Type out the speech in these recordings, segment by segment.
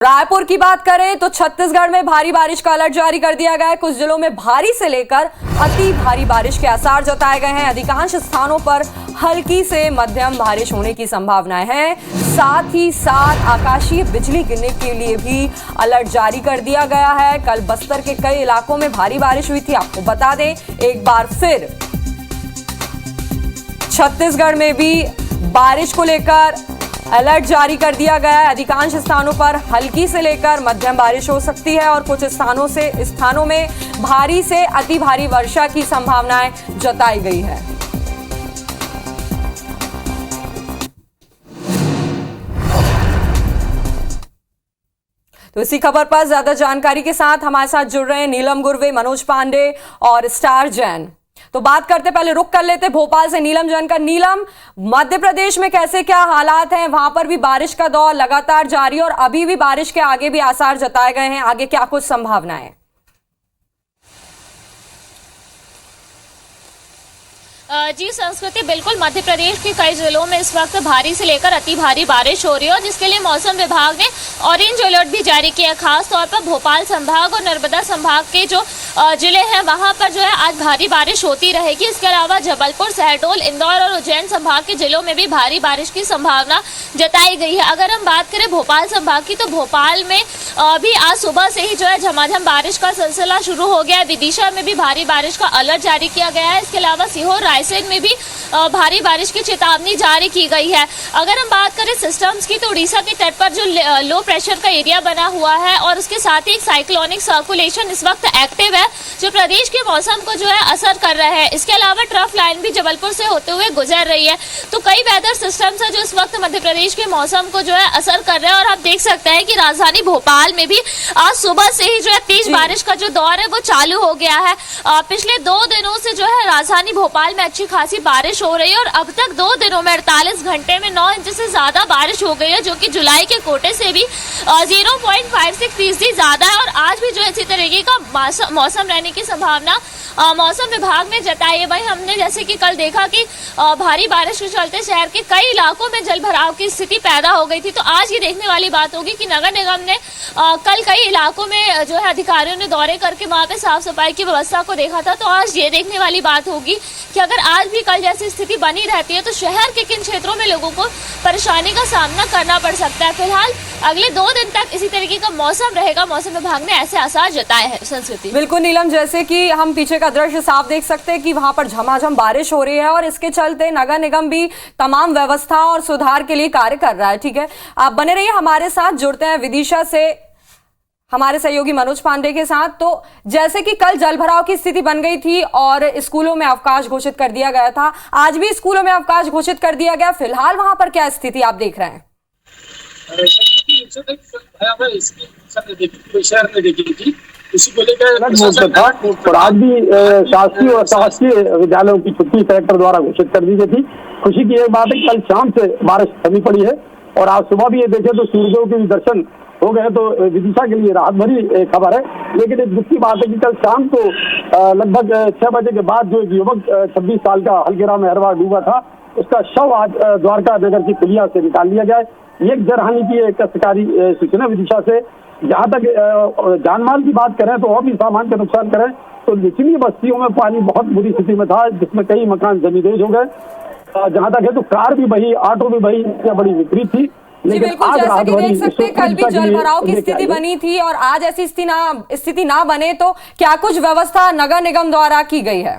रायपुर की बात करें तो छत्तीसगढ़ में भारी बारिश का अलर्ट जारी कर दिया गया है। कुछ जिलों में भारी से लेकर अति भारी बारिश के आसार जताए गए हैं। अधिकांश स्थानों पर हल्की से मध्यम बारिश होने की संभावनाएं हैं। साथ ही साथ आकाशीय बिजली गिरने के लिए भी अलर्ट जारी कर दिया गया है। कल बस्तर के कई इलाकों में भारी बारिश हुई थी। आपको बता दें एक बार फिर छत्तीसगढ़ में भी बारिश को लेकर अलर्ट जारी कर दिया गया है। अधिकांश स्थानों पर हल्की से लेकर मध्यम बारिश हो सकती है और कुछ स्थानों में भारी से अति भारी वर्षा की संभावनाएं जताई गई है। तो इसी खबर पर ज्यादा जानकारी के साथ हमारे साथ जुड़ रहे हैं नीलम गुरवे, मनोज पांडे और स्टार जैन। तो बात करते पहले रुक कर लेते भोपाल से नीलम जैन का। नीलम, मध्य प्रदेश में कैसे क्या हालात हैं? वहां पर भी बारिश का दौर लगातार जारी और अभी भी बारिश के आगे भी आसार जताए गए हैं। आगे क्या कुछ संभावनाएं? जी संस्कृति, बिल्कुल मध्य प्रदेश के कई जिलों में इस वक्त भारी से लेकर अति भारी बारिश हो रही है और जिसके लिए मौसम विभाग ने ऑरेंज अलर्ट भी जारी किया है। खास तौर पर भोपाल संभाग और नर्मदा संभाग के जो जिले हैं वहां पर जो है आज भारी बारिश होती रहेगी। इसके अलावा जबलपुर, शहडोल, इंदौर और उज्जैन संभाग के जिलों में भी भारी बारिश की संभावना जताई गई है। अगर हम बात करें भोपाल संभाग की, तो भोपाल में भी आज सुबह से ही जो है झमाझम बारिश का सिलसिला शुरू हो गया है। विदिशा में भी भारी बारिश का अलर्ट जारी किया गया है। इसके अलावा सीहोर, रायसेन में भी भारी बारिश की चेतावनी जारी की गई है। अगर हम बात करें सिस्टम्स की, तो उड़ीसा के तट पर जो लो प्रेशर का एरिया बना हुआ है और उसके साथ ही एक साइक्लोनिक सर्कुलेशन इस वक्त एक्टिव है जो प्रदेश के मौसम को जो है असर कर रहा है। इसके अलावा ट्रफ लाइन भी जबलपुर से होते हुए गुजर रही है। तो कई वेदर सिस्टम्स है जो इस वक्त मध्य प्रदेश के मौसम को जो है असर कर रहे हैं और आप देख सकते हैं कि राजधानी भोपाल में भी आज सुबह से ही जो है तेज बारिश का जो दौर है वो चालू हो गया है। पिछले 2 दिनों से जो है राजधानी भोपाल में अच्छी खासी बारिश हो रही है और अब तक 2 दिनों में 48 घंटे में 9 इंच से ज्यादा बारिश हो गई है, जो कि जुलाई के कोटे से भी 0.56% ज्यादा है। और आज भी जो इसी तरीके का मौसम रहने की संभावना मौसम विभाग ने जताई है। वही हमने जैसे कि कल देखा कि भारी बारिश के चलते शहर के कई इलाकों में जल भराव की स्थिति पैदा हो गई थी। तो आज ये देखने वाली बात होगी कि नगर निगम ने कल कई इलाकों में जो है अधिकारियों ने दौरे करके वहां पे साफ सफाई की व्यवस्था को देखा था। तो आज ये देखने वाली बात होगी कि अगर आज भी कल जैसी स्थिति बनी रहती है तो शहर के किन क्षेत्रों में लोगों को परेशानी का सामना करना पड़ सकता है। फिलहाल अगले 2 दिन तक इसी तरीके का मौसम रहेगा। मौसम विभाग ने ऐसे आसार जताए हैं। संस्कृति, बिल्कुल नीलम, जैसे कि हम पीछे का दृश्य साफ देख सकते हैं कि वहां पर झमाझम बारिश हो रही है और इसके चलते नगर निगम भी तमाम व्यवस्था और सुधार के लिए कार्य कर रहा है। ठीक है, आप बने रहिए हमारे साथ। जुड़ते हैं विदिशा से हमारे सहयोगी मनोज पांडे के साथ। तो जैसे कि कल जलभराव की स्थिति बन गई थी और स्कूलों में अवकाश घोषित कर दिया गया था, आज भी स्कूलों में अवकाश घोषित कर दिया गया। फिलहाल वहां पर क्या स्थिति आप देख रहे हैं? शहर में देखी थी, उसी को लेकर और आज भी शासकीय और शासकीय विद्यालयों की छुट्टी कलेक्टर द्वारा घोषित कर दी गई थी। खुशी की एक बात है, कल शाम से बारिश थमी पड़ी है और आज सुबह भी ये देखे तो सूर्योदय के भी दर्शन हो गए। तो विदिशा के लिए राहत भरी खबर है। लेकिन एक दुख की बात है कि कल शाम को लगभग 6 बजे के बाद जो युवक 26 साल का हलगेरा में हर बार डूबा था, उसका शव आज द्वारका नगर की पुलिया से निकाल लिया गया। ये एक जनहानि की एक कष्टकारी सूचना विदिशा से। जहाँ तक जानमाल की बात करें तो और भी सामान का नुकसान करें तो निचली बस्तियों में पानी बहुत बुरी स्थिति में था, जिसमें कई मकान जमींदोज हो गए। जहाँ तक है तो कार भी बही, ऑटो भी बही, बड़ी विपरीत थी। जी बिल्कुल, जैसे कि देख सकते हैं कल भी जलभराव की स्थिति बनी थी और आज ऐसी स्थिति ना बने तो क्या कुछ व्यवस्था नगर निगम द्वारा की गई है?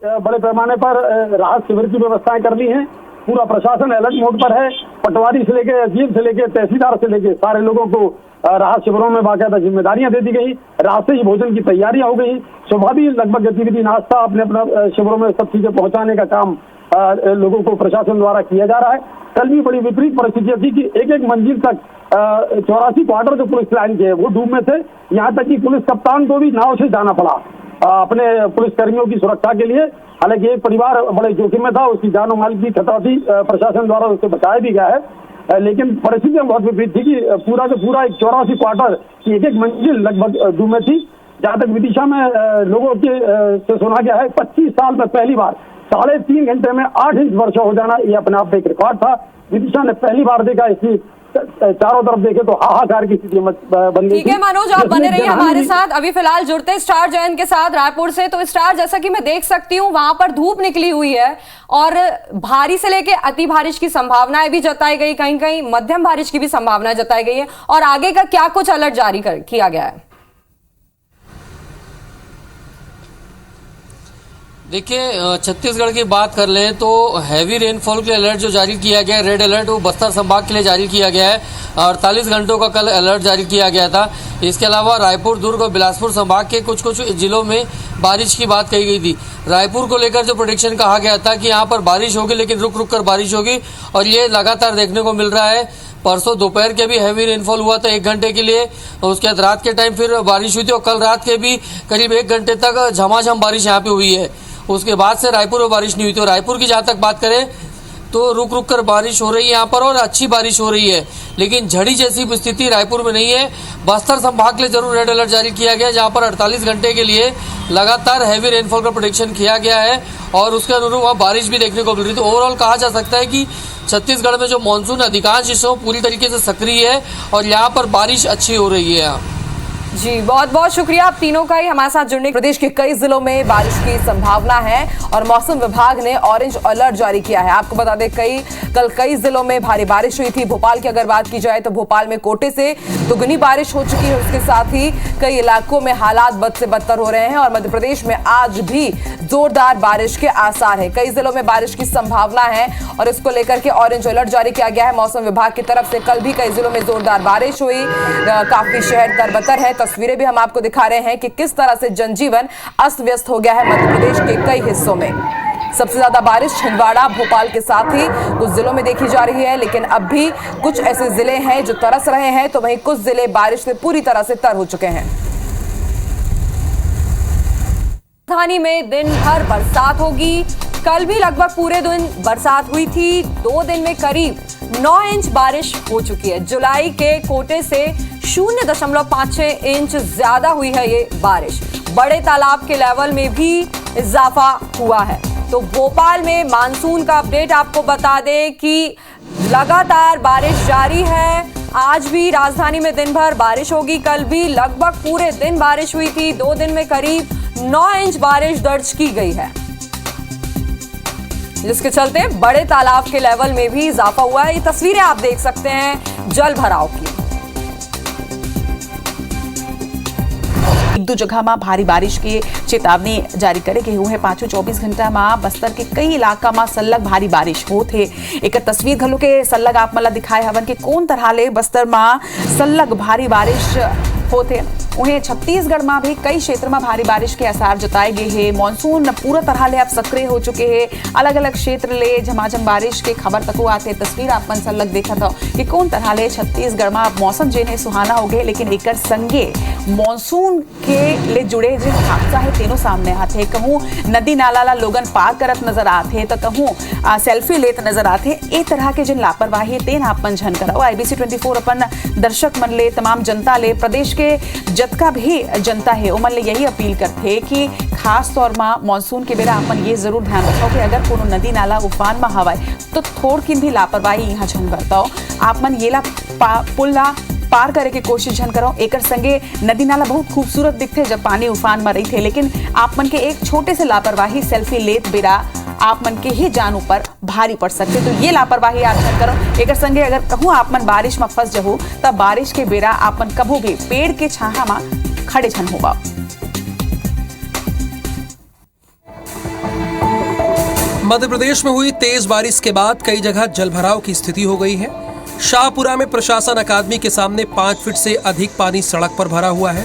बड़े पैमाने पर राहत शिविर की व्यवस्थाएं कर ली हैं। पूरा प्रशासन अलर्ट मोड पर है। पटवारी से लेके अजीब से लेके तहसीलदार से लेके सारे लोगों को राहत शिविरों में बाकायदा जिम्मेदारियां दे दी गई। रात से ही भोजन की तैयारियां हो गई। सुबह भी लगभग गतिविधि, नाश्ता अपने अपना शिविरों में सब चीजें पहुंचाने का काम लोगों को प्रशासन द्वारा किया जा रहा है। कल भी बड़ी विपरीत परिस्थितियां थी कि एक मंजिल तक 84 क्वार्टर जो पुलिस लाइन के वो डूब में थे। यहाँ तक कि पुलिस कप्तान को भी नाव से जाना पड़ा अपने पुलिस कर्मियों की सुरक्षा के लिए। हालांकि एक परिवार बड़े जोखिम में था, उसकी जान और माल की खतरा थी, प्रशासन द्वारा उससे बचाया भी गया है। लेकिन परिस्थितियां बहुत विपरीत थी कि पूरा का पूरा एक 84 क्वार्टर की एक मंजिल लगभग डूब में थी। जहाँ तक विदिशा में लोगों के से सुना गया है 25 साल में पहली बार 3.5 घंटे में 8 इंच वर्षा हो जाना, ये अपने आप में एक रिकॉर्ड था। विदिशा ने पहली बार देखा, इसी चारों तरफ देखे तो हाहाकार की स्थिति बन गई। ठीक है मनोज, आप बने रहिए हमारे साथ। अभी फिलहाल जुड़ते हैं स्टार जयंत के साथ रायपुर से। तो स्टार, जैसा कि मैं देख सकती हूँ वहां पर धूप निकली हुई है और भारी से लेके अति बारिश की संभावनाएं भी जताई गई, कहीं कहीं मध्यम बारिश की भी संभावना जताई गई है। और आगे का क्या कुछ अलर्ट जारी किया गया है? देखिए, छत्तीसगढ़ की बात कर लें तो हैवी रेनफॉल के अलर्ट जो जारी किया गया है, रेड अलर्ट, वो बस्तर संभाग के लिए जारी किया गया है। 48 घंटों का कल अलर्ट जारी किया गया था। इसके अलावा रायपुर, दुर्ग और बिलासपुर संभाग के कुछ जिलों में बारिश की बात कही गई थी। रायपुर को लेकर जो प्रेडिक्शन कहा गया था कि यहाँ पर बारिश होगी, लेकिन रुक रुक कर बारिश होगी, और ये लगातार देखने को मिल रहा है। परसों दोपहर के भी हैवी रेनफॉल हुआ था 1 घंटे के लिए, उसके बाद रात के टाइम फिर बारिश हुई थी, और कल रात के भी करीब 1 घंटे तक झमाझम बारिश यहाँ पे हुई है। उसके बाद से रायपुर में बारिश नहीं हुई थी। रायपुर की जहाँ तक बात करें तो रुक रुक कर बारिश हो रही है यहाँ पर, और अच्छी बारिश हो रही है, लेकिन झड़ी जैसी स्थिति रायपुर में नहीं है। बस्तर संभाग के लिए जरूर रेड अलर्ट जारी किया गया है, जहाँ पर 48 घंटे के लिए लगातार हैवी रेनफॉल का प्रेडिक्शन किया गया है, और उसके अनुरूप वहाँ बारिश भी देखने को मिल रही थी। ओवरऑल कहा जा सकता है कि छत्तीसगढ़ में जो मानसून अधिकांश हिस्सों पूरी तरीके से सक्रिय है, और यहाँ पर बारिश अच्छी हो रही है। यहाँ जी, बहुत बहुत शुक्रिया आप तीनों का ही हमारे साथ जुड़ने। प्रदेश के कई जिलों में बारिश की संभावना है और मौसम विभाग ने ऑरेंज अलर्ट जारी किया है। आपको बता दें कल कई जिलों में भारी बारिश हुई थी। भोपाल की अगर बात की जाए तो भोपाल में कोटे से दुगनी बारिश हो चुकी है। उसके साथ ही कई इलाकों में हालात बद से बदतर हो रहे हैं, और मध्य प्रदेश में आज भी जोरदार बारिश के आसार है। कई जिलों में बारिश की संभावना है और इसको लेकर के ऑरेंज अलर्ट जारी किया गया है मौसम विभाग की तरफ से। कल भी कई जिलों में जोरदार बारिश हुई, काफी शहर तरबतर है। तस्वीरें भी हम आपको दिखा रहे हैं कि किस तरह से जनजीवन अस्त व्यस्त हो गया है मध्य प्रदेश के कई हिस्सों में। सबसे ज्यादा बारिश छिंदवाड़ा, भोपाल के साथ ही कुछ जिलों में देखी जा रही है, लेकिन अब भी कुछ ऐसे जिले हैं जो तरस रहे हैं, तो वहीं कुछ जिले बारिश से पूरी तरह से तर हो चुके हैं। राजधानी में दिन भर बरसात होगी। कल भी लगभग पूरे दिन बरसात हुई थी। 2 दिन में करीब 9 इंच बारिश हो चुकी है। जुलाई के कोटे से 0.56 इंच ज्यादा हुई है ये बारिश। बड़े तालाब के लेवल में भी इजाफा हुआ है। तो भोपाल में मानसून का अपडेट आपको बता दें कि लगातार बारिश जारी है। आज भी राजधानी में दिन भर बारिश होगी। कल भी लगभग पूरे दिन बारिश हुई थी। 2 दिन में करीब 9 इंच बारिश दर्ज की गई है, जिसके चलते बड़े तालाब के लेवल में भी इजाफा हुआ है। ये तस्वीरें आप देख सकते हैं जल भराव की। एक दो जगह में भारी बारिश की चेतावनी जारी करे गई है। 24 घंटा में बस्तर के कई इलाका में सल्लग भारी बारिश होते। एक तस्वीर घलो के सल्लग आप मला दिखाए हवन कि कौन तरह ले बस्तर में सल्लग भारी बारिश होते। उन्हें छत्तीसगढ़ में भी कई क्षेत्र में भारी बारिश के आसार जताए गए हैं। मानसून पूरा तरह ले अब सक्रिय हो चुके हैं। अलग अलग क्षेत्र ले झमाझम बारिश के खबर तक आते। तस्वीर आप मन सल्लग देखा था कि कौन तरह ले छत्तीसगढ़ में अब मौसम जेने सुहाना हो गए, लेकिन एक संगे मानसून के ले जुड़े जो हादसा है तीनों सामने आते। कहूँ नदी नाला ला लोगन पार करत नजर आते, तो कहूँ सेल्फी लेत नजर आते। ए तरह के जिन लापरवाही तेन आप मन झन कराओ। IBC 24 अपन दर्शक मन ले, तमाम जनता ले, प्रदेश के जतका भी जनता है उमन ले यही अपील करते कि खास तौर में मानसून के बेरा अपन ये जरूर ध्यान रखो कि अगर कोनो नदी नाला उफान में हवाए तो थोड़किन भी लापरवाही यहाँ झन बरताओ। आप मन ये ला पुल ला पार करे के कोशिश झन करो। एकर संगे नदी नाला बहुत खूबसूरत दिखते जब पानी उफान में रही थे, लेकिन आप मन के एक छोटे से लापरवाही सेल्फी लेत बेरा आप मन के ही जान ऊपर भारी पड़ सकते। तो ये लापरवाही आप झन करो। एकर संगे अगर कहूँ आप मन बारिश में फंस जाओ तब बारिश के बेरा आप मन कभू भी पेड़ के छाहा में खड़े झन होगा। मध्य प्रदेश में हुई तेज बारिश के बाद कई जगह जलभराव की स्थिति हो गई है। शाहपुरा में प्रशासन अकादमी के सामने 5 फीट से अधिक पानी सड़क पर भरा हुआ है।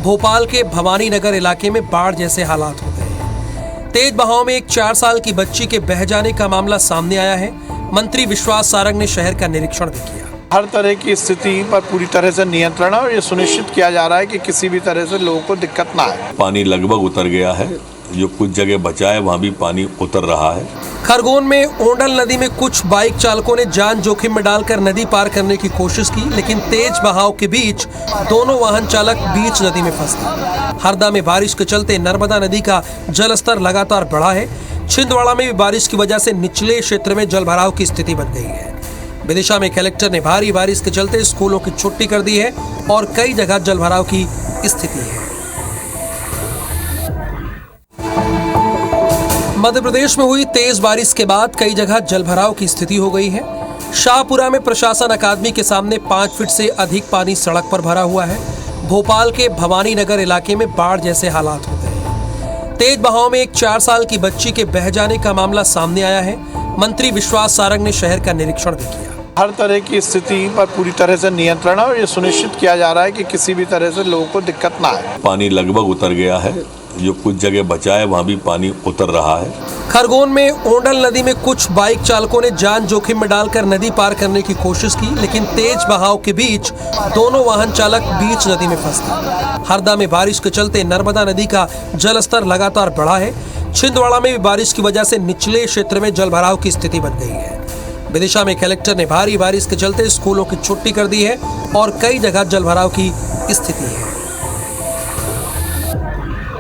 भोपाल के भवानी नगर इलाके में बाढ़ जैसे हालात हो गए हैं। तेज बहाव में एक 4 साल की बच्ची के बह जाने का मामला सामने आया है। मंत्री विश्वास सारंग ने शहर का निरीक्षण भी किया। हर तरह की स्थिति पर पूरी तरह से नियंत्रण है और ये सुनिश्चित किया जा रहा है कि किसी भी तरह से लोगों को दिक्कत ना आए। पानी लगभग उतर गया है, जो कुछ जगह बचा है वहाँ भी पानी उतर रहा है। खरगोन में ओंडल नदी में कुछ बाइक चालकों ने जान जोखिम में डालकर नदी पार करने की कोशिश की, लेकिन तेज बहाव के बीच दोनों वाहन चालक बीच नदी में फंस गए। हरदा में बारिश के चलते नर्मदा नदी का जलस्तर लगातार बढ़ा है। छिंदवाड़ा में भी बारिश की वजह से निचले क्षेत्र में जलभराव की स्थिति बन गई है। विदिशा में कलेक्टर ने भारी बारिश के चलते स्कूलों की छुट्टी कर दी है और कई जगह जलभराव की स्थिति है। मध्य प्रदेश में हुई तेज बारिश के बाद कई जगह जलभराव की स्थिति हो गई है। शाहपुरा में प्रशासन अकादमी के सामने 5 फीट से अधिक पानी सड़क पर भरा हुआ है। भोपाल के भवानी नगर इलाके में बाढ़ जैसे हालात हो गए। तेज बहाव में एक 4 साल की बच्ची के बह जाने का मामला सामने आया है। मंत्री विश्वास सारंग ने शहर का निरीक्षण भी किया। हर तरह की स्थिति पर पूरी तरह से नियंत्रण है और ये सुनिश्चित किया जा रहा है कि किसी भी तरह से लोगों को दिक्कत ना आए। पानी लगभग उतर गया है, जो कुछ जगह बचा है वहाँ भी पानी उतर रहा है। खरगोन में ओंडल नदी में कुछ बाइक चालकों ने जान जोखिम में डालकर नदी पार करने की कोशिश की, लेकिन तेज बहाव के बीच दोनों वाहन चालक बीच नदी में फंस गए। हरदा में बारिश के चलते नर्मदा नदी का जलस्तर लगातार बढ़ा है। छिंदवाड़ा में भी बारिश की वजह से निचले क्षेत्र में जलभराव की स्थिति बन गई है। विदिशा में कलेक्टर ने भारी बारिश के चलते स्कूलों की छुट्टी कर दी है और कई जगह जलभराव की स्थिति है।